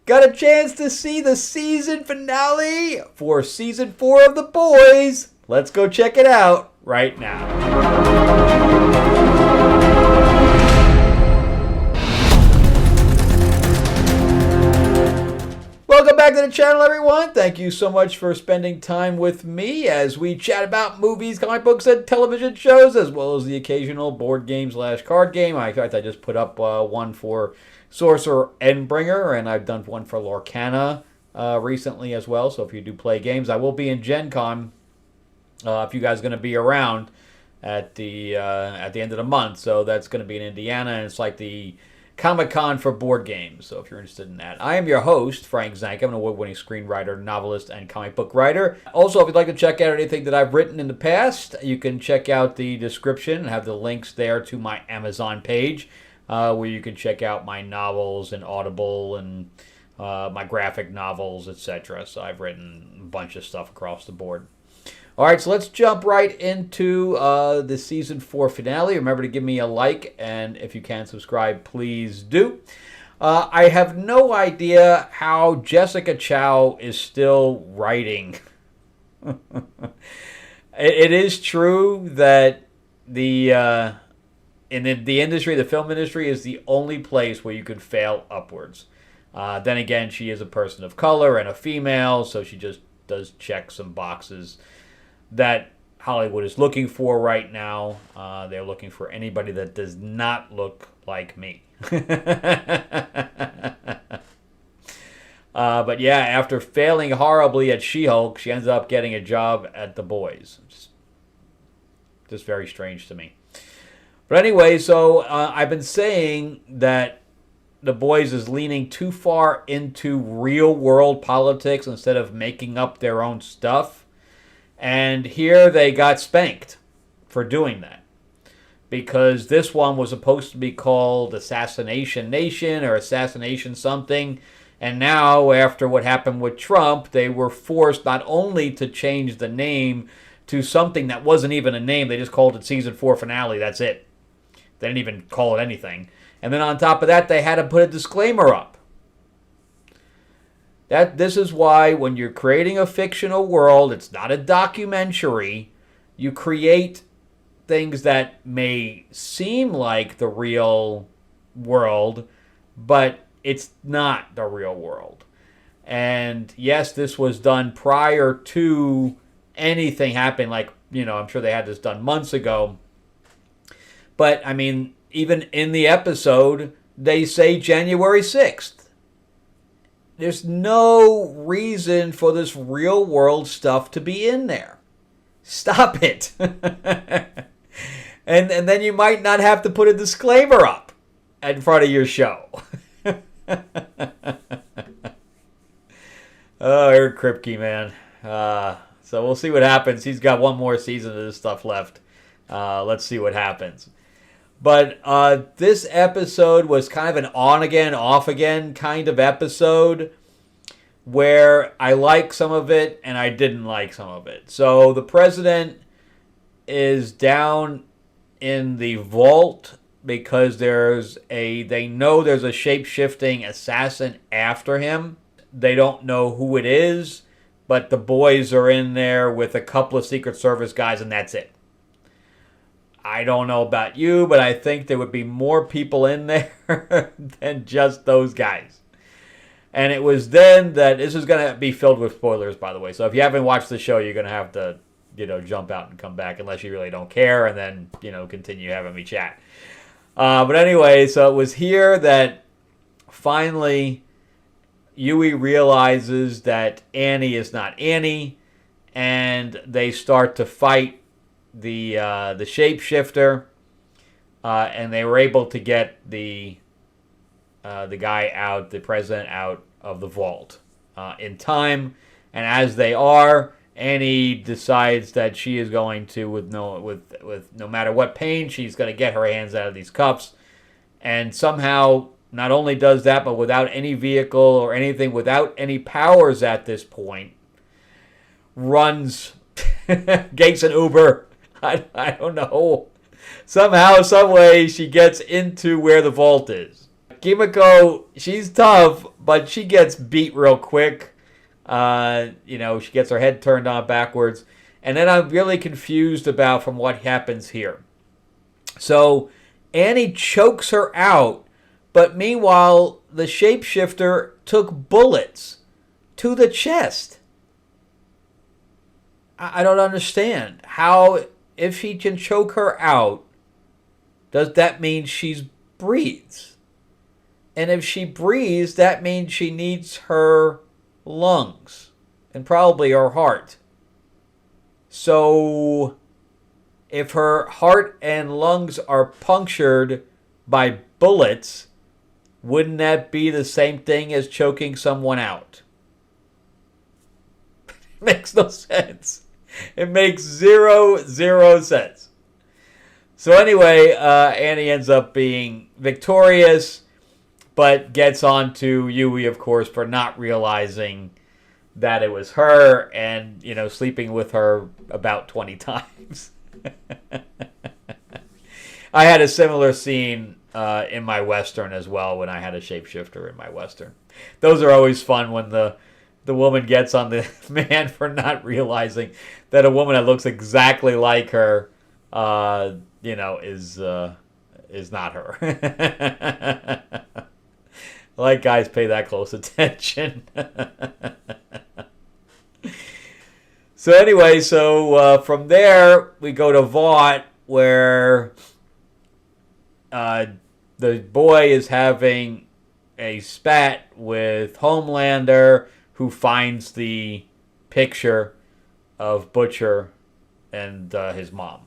got a chance to see the season finale for season 4 of The Boys. Let's go check it out right now. Welcome back to the channel, everyone. Thank you so much for spending time with me as we chat about movies, comic books, and television shows, as well as the occasional board game / card game. In fact, I just put up one for Sorcerer Endbringer, and I've done one for Lorcana recently as well. So if you do play games, I will be in Gen Con if you guys are going to be around at the end of the month. So that's going to be in Indiana, and it's like the Comic-Con for board games, so if you're interested in that. I am your host, Frank Zank. I'm an award-winning screenwriter, novelist, and comic book writer. Also, if you'd like to check out anything that I've written in the past, you can check out the description and have the links there to my Amazon page, where you can check out my novels and Audible and my graphic novels, etc. So I've written a bunch of stuff across the board. All right, so let's jump right into the season 4 finale. Remember to give me a like, and if you can subscribe, please do. I have no idea how Jessica Chow is still writing. It is true that in the industry, the film industry, is the only place where you could fail upwards. Then again, she is a person of color and a female, so she just does check some boxes that Hollywood is looking for right now. They're looking for anybody that does not look like me. But yeah, after failing horribly at She-Hulk, she ends up getting a job at The Boys. Just very strange to me. But anyway, so I've been saying that The Boys is leaning too far into real-world politics instead of making up their own stuff. And here they got spanked for doing that. Because this one was supposed to be called Assassination Nation or Assassination something. And now, after what happened with Trump, they were forced not only to change the name to something that wasn't even a name. They just called it Season 4 Finale. That's it. They didn't even call it anything. And then on top of that, they had to put a disclaimer up. This is why when you're creating a fictional world, it's not a documentary, you create things that may seem like the real world, but it's not the real world. And yes, this was done prior to anything happening. Like, I'm sure they had this done months ago. But, I mean, even in the episode, they say January 6th. There's no reason for this real world stuff to be in there. Stop it. and then you might not have to put a disclaimer up in front of your show. Oh, Eric Kripke, man. So we'll see what happens. He's got one more season of this stuff left. Let's see what happens. But this episode was kind of an on-again, off-again kind of episode where I liked some of it and I didn't like some of it. So the president is down in the vault because they know there's a shape-shifting assassin after him. They don't know who it is, but the boys are in there with a couple of Secret Service guys, and that's it. I don't know about you, but I think there would be more people in there than just those guys. And it was then that this is going to be filled with spoilers, by the way. So if you haven't watched the show, you're going to have to, jump out and come back unless you really don't care, and then, continue having me chat. But anyway, so it was here that finally Yui realizes that Annie is not Annie, and they start to fight the shapeshifter, and they were able to get the guy out, the president out of the vault in time. And as they are, Annie decides that she is going to, with no matter what pain, she's going to get her hands out of these cuffs. And somehow, not only does that, but without any vehicle or anything, without any powers at this point, runs, gets an Uber. I don't know. Somehow, some way, she gets into where the vault is. Kimiko, she's tough, but she gets beat real quick. She gets her head turned on backwards. And then I'm really confused about from what happens here. So Annie chokes her out, but meanwhile, the shapeshifter took bullets to the chest. I don't understand how, if he can choke her out, does that mean she breathes? And if she breathes, that means she needs her lungs and probably her heart. So if her heart and lungs are punctured by bullets, wouldn't that be the same thing as choking someone out? It makes no sense. It makes zero sense. So anyway, Annie ends up being victorious, but gets on to Yui, of course, for not realizing that it was her and, sleeping with her about 20 times. I had a similar scene in my Western as well when I had a shapeshifter in my Western. Those are always fun when the woman gets on the man for not realizing that a woman that looks exactly like her, is not her. I like guys pay that close attention. So anyway, from there we go to Vought, where the boy is having a spat with Homelander, who finds the picture of Butcher and his mom.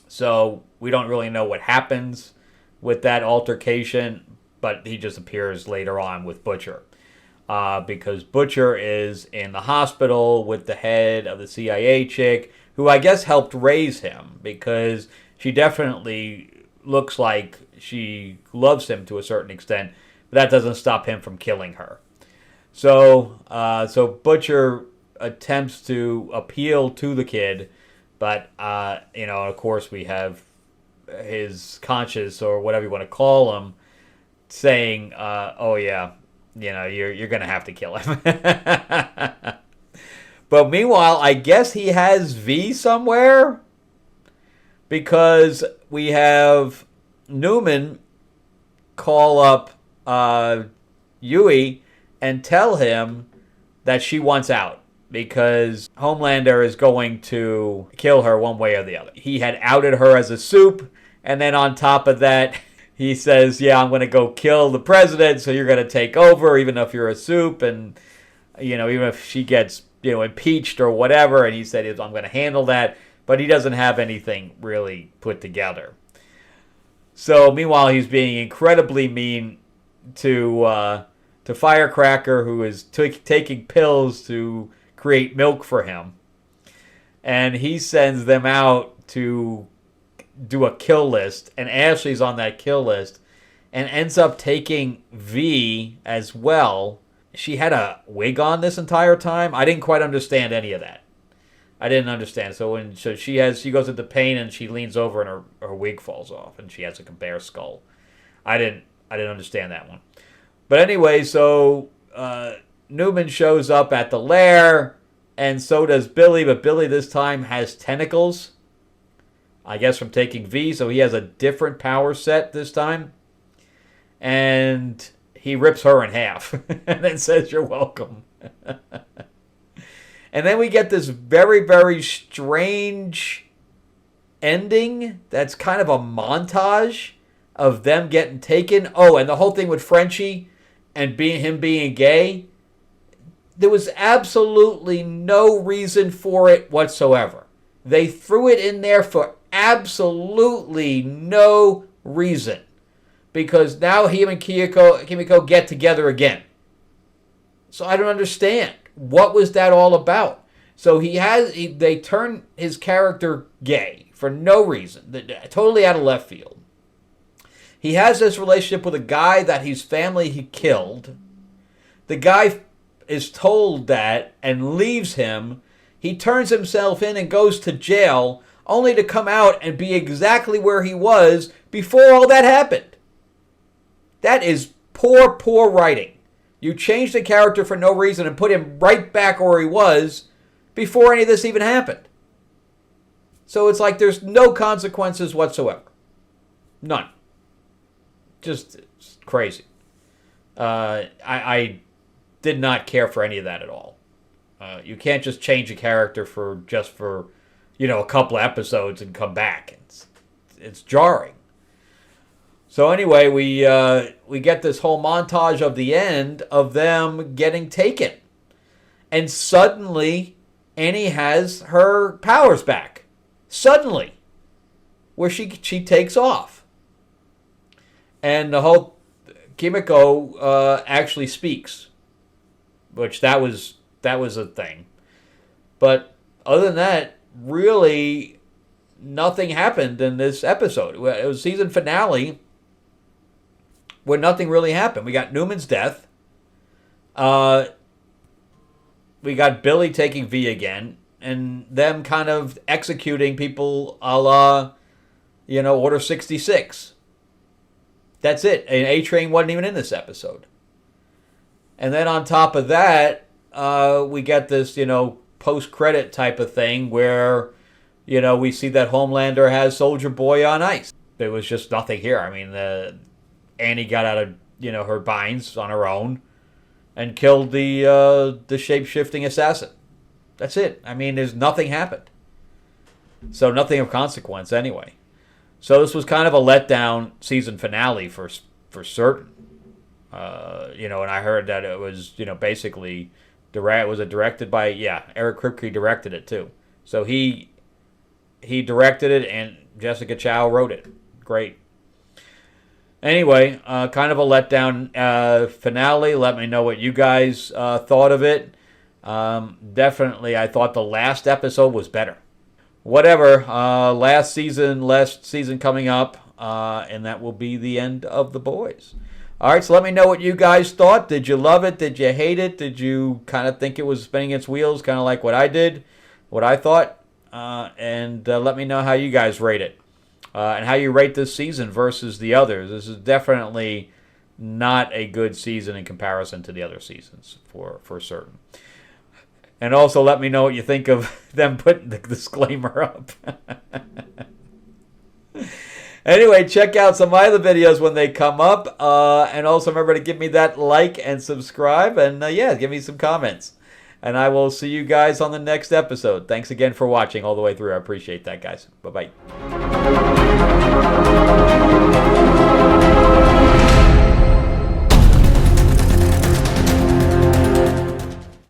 So we don't really know what happens with that altercation, but he just appears later on with Butcher. Because Butcher is in the hospital with the head of the CIA chick, who I guess helped raise him, because she definitely looks like she loves him to a certain extent, but that doesn't stop him from killing her. So Butcher attempts to appeal to the kid, but of course we have his conscience, or whatever you want to call him, saying, "Oh yeah, you're gonna have to kill him." But meanwhile, I guess he has V somewhere, because we have Newman call up Yui and tell him that she wants out, because Homelander is going to kill her one way or the other. He had outed her as a soup, and then on top of that, he says, "Yeah, I'm going to go kill the president, so you're going to take over, even if you're a soup, and even if she gets impeached or whatever." And he said, "I'm going to handle that," but he doesn't have anything really put together. So meanwhile, he's being incredibly mean to Firecracker, who is taking pills to create milk for him, and he sends them out to do a kill list, and Ashley's on that kill list, and ends up taking V as well. She had a wig on this entire time. I didn't quite understand any of that. I didn't understand. So she goes into pain, and she leans over, and her wig falls off, and she has like a bear skull. I didn't understand that one. But anyway, so Newman shows up at the lair, and so does Billy, but Billy this time has tentacles, I guess from taking V, so he has a different power set this time. And he rips her in half and then says, "You're welcome." And then we get this very, very strange ending that's kind of a montage of them getting taken. Oh, and the whole thing with Frenchie and him being gay, there was absolutely no reason for it whatsoever. They threw it in there for absolutely no reason, because now he and Kimiko get together again. So I don't understand. What was that all about? So they turn his character gay for no reason, totally out of left field. He has this relationship with a guy that his family he killed. The guy is told that and leaves him. He turns himself in and goes to jail, only to come out and be exactly where he was before all that happened. That is poor, poor writing. You changed the character for no reason and put him right back where he was before any of this even happened. So it's like there's no consequences whatsoever. None. Just crazy. I did not care for any of that at all. You can't just change a character for a couple of episodes and come back. It's jarring. So anyway, we get this whole montage of the end of them getting taken, and suddenly Annie has her powers back. Suddenly, where she takes off, and the whole Kimiko actually speaks, which that was a thing. But other than that, really nothing happened in this episode. It was season finale where nothing really happened. We got Newman's death. We got Billy taking V again, and them kind of executing people a la, Order 66. That's it. And A-Train wasn't even in this episode. And then on top of that, we get this, post-credit type of thing where, we see that Homelander has Soldier Boy on ice. There was just nothing here. I mean, Annie got out of, her binds on her own and killed the shape-shifting assassin. That's it. I mean, there's nothing happened. So nothing of consequence anyway. So this was kind of a letdown season finale for certain. And I heard that it was, basically was it directed by Eric Kripke directed it too. So he directed it and Jessica Chow wrote it. Great. Anyway, kind of a letdown finale. Let me know what you guys thought of it. Definitely, I thought the last episode was better. Whatever, last season coming up, and that will be the end of The Boys. All right, so let me know what you guys thought. Did you love it? Did you hate it? Did you kind of think it was spinning its wheels, kind of like what I did, what I thought? And let me know how you guys rate it, and how you rate this season versus the others. This is definitely not a good season in comparison to the other seasons, for certain. And also let me know what you think of them putting the disclaimer up. Anyway, check out some of my other videos when they come up. And also remember to give me that like and subscribe. And give me some comments. And I will see you guys on the next episode. Thanks again for watching all the way through. I appreciate that, guys. Bye-bye.